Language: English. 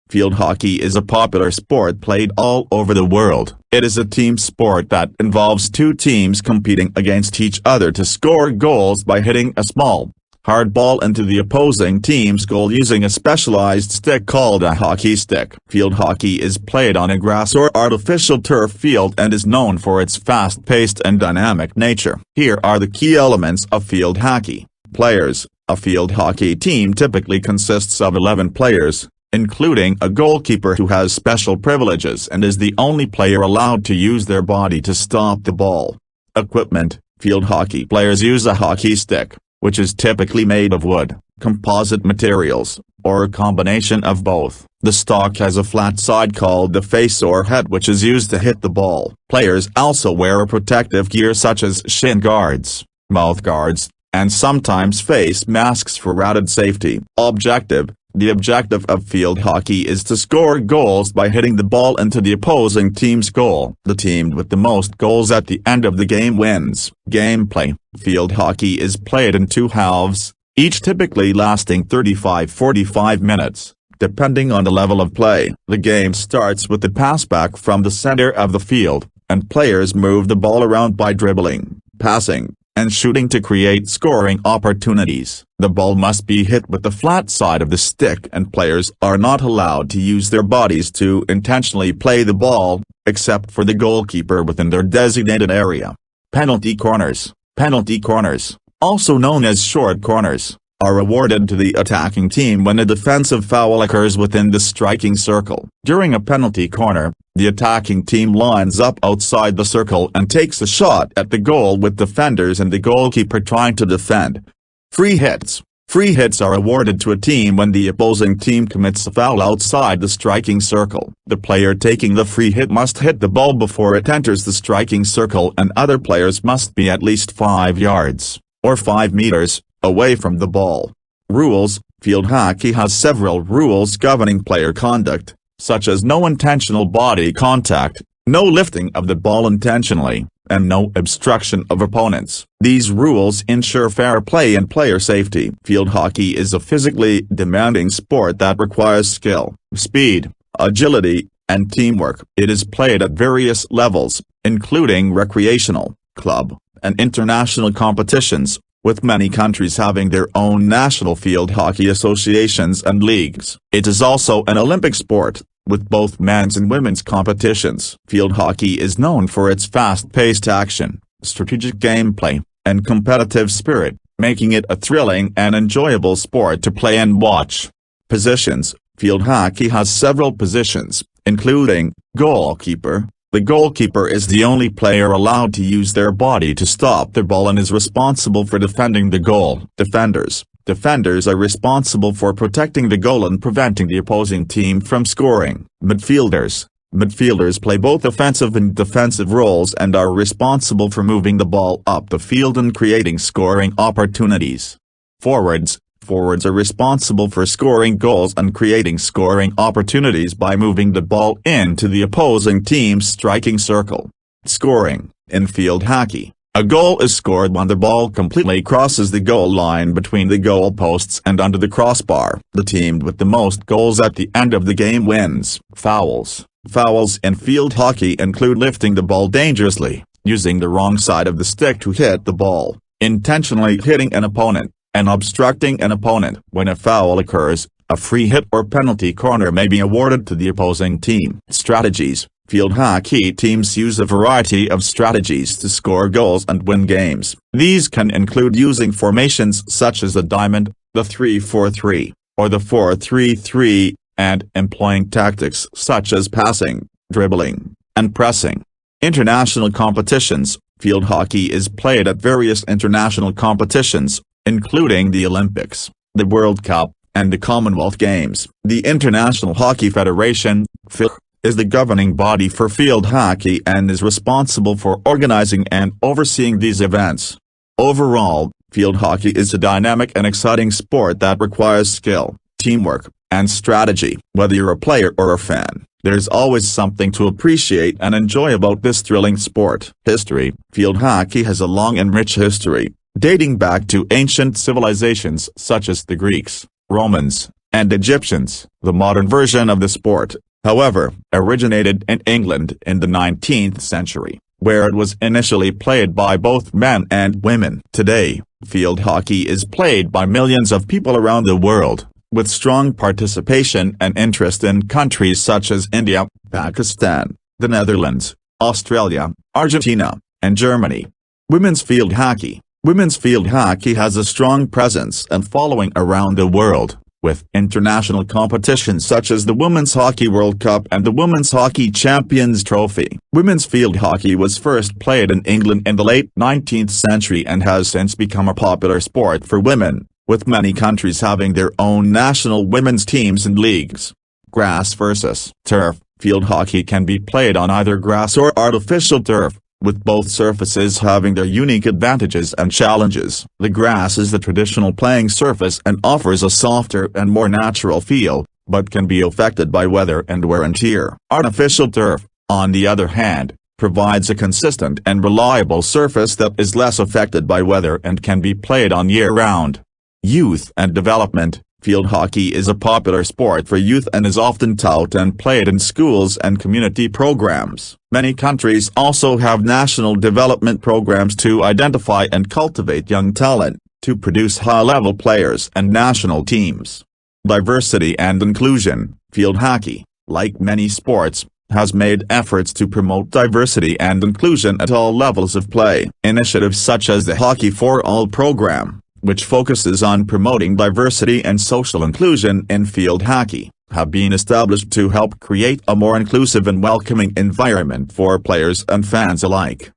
Field hockey is a popular sport played all over the world. It is a team sport that involves two teams competing against each other to score goals by hitting a small, hard ball into the opposing team's goal using a specialized stick called a hockey stick. Field hockey is played on a grass or artificial turf field and is known for its fast-paced and dynamic nature. Here are the key elements of field hockey. Players. A field hockey team typically consists of 11 players, including a goalkeeper who has special privileges and is the only player allowed to use their body to stop the ball. Equipment. Field hockey players use a hockey stick, which is typically made of wood, composite materials, or a combination of both. The stock has a flat side called the face or head which is used to hit the ball. Players also wear a protective gear such as shin guards, mouth guards, and sometimes face masks for added safety. Objective. The objective of field hockey is to score goals by hitting the ball into the opposing team's goal. The team with the most goals at the end of the game wins. Gameplay. Field hockey is played in two halves, each typically lasting 35–45 minutes, depending on the level of play. The game starts with the pass back from the center of the field, and players move the ball around by dribbling, passing, and shooting to create scoring opportunities. The ball must be hit with the flat side of the stick and players are not allowed to use their bodies to intentionally play the ball, except for the goalkeeper within their designated area. Penalty corners. Penalty corners, also known as short corners, are awarded to the attacking team when a defensive foul occurs within the striking circle. During a penalty corner, the attacking team lines up outside the circle and takes a shot at the goal with defenders and the goalkeeper trying to defend. Free hits. Free hits are awarded to a team when the opposing team commits a foul outside the striking circle. The player taking the free hit must hit the ball before it enters the striking circle and other players must be at least 5 yards, or 5 meters, away from the ball. Rules. Field hockey has several rules governing player conduct, such as no intentional body contact, no lifting of the ball intentionally, and no obstruction of opponents. These rules ensure fair play and player safety. Field hockey is a physically demanding sport that requires skill, speed, agility, and teamwork. It is played at various levels, including recreational, club, and international competitions, with many countries having their own national field hockey associations and leagues. It is also an Olympic sport, with both men's and women's competitions. Field hockey is known for its fast-paced action, strategic gameplay, and competitive spirit, making it a thrilling and enjoyable sport to play and watch. Positions. Field hockey has several positions, including goalkeeper. The goalkeeper is the only player allowed to use their body to stop the ball and is responsible for defending the goal. Defenders. Defenders are responsible for protecting the goal and preventing the opposing team from scoring. Midfielders. Midfielders play both offensive and defensive roles and are responsible for moving the ball up the field and creating scoring opportunities. Forwards. Forwards are responsible for scoring goals and creating scoring opportunities by moving the ball into the opposing team's striking circle. Scoring. In field hockey, a goal is scored when the ball completely crosses the goal line between the goal posts and under the crossbar. The team with the most goals at the end of the game wins. Fouls. Fouls in field hockey include lifting the ball dangerously, using the wrong side of the stick to hit the ball, intentionally hitting an opponent, and obstructing an opponent. When a foul occurs, a free hit or penalty corner may be awarded to the opposing team. Strategies. Field hockey teams use a variety of strategies to score goals and win games. These can include using formations such as the diamond, the 3-4-3, or the 4-3-3, and employing tactics such as passing, dribbling, and pressing. International competitions. Field hockey is played at various international competitions, including the Olympics, the World Cup, and the Commonwealth Games. The International Hockey Federation, FIFA, is the governing body for field hockey and is responsible for organizing and overseeing these events. Overall, field hockey is a dynamic and exciting sport that requires skill, teamwork, and strategy. Whether you're a player or a fan, there's always something to appreciate and enjoy about this thrilling sport. History. Field hockey has a long and rich history, dating back to ancient civilizations such as the Greeks, Romans, and Egyptians. The modern version of the sport, however, originated in England in the 19th century, where it was initially played by both men and women. Today, field hockey is played by millions of people around the world, with strong participation and interest in countries such as India, Pakistan, the Netherlands, Australia, Argentina, and Germany. Women's field hockey. Women's field hockey has a strong presence and following around the world, with international competitions such as the Women's Hockey World Cup and the Women's Hockey Champions Trophy. Women's field hockey was first played in England in the late 19th century and has since become a popular sport for women, with many countries having their own national women's teams and leagues. Grass versus turf. Field hockey can be played on either grass or artificial turf, with both surfaces having their unique advantages and challenges. The grass is the traditional playing surface and offers a softer and more natural feel, but can be affected by weather and wear and tear. Artificial turf, on the other hand, provides a consistent and reliable surface that is less affected by weather and can be played on year-round. Youth and development. Field hockey is a popular sport for youth and is often taught and played in schools and community programs. Many countries also have national development programs to identify and cultivate young talent, to produce high-level players and national teams. Diversity and inclusion. Field hockey, like many sports, has made efforts to promote diversity and inclusion at all levels of play. Initiatives such as the Hockey for All program, which focuses on promoting diversity and social inclusion in field hockey, have been established to help create a more inclusive and welcoming environment for players and fans alike.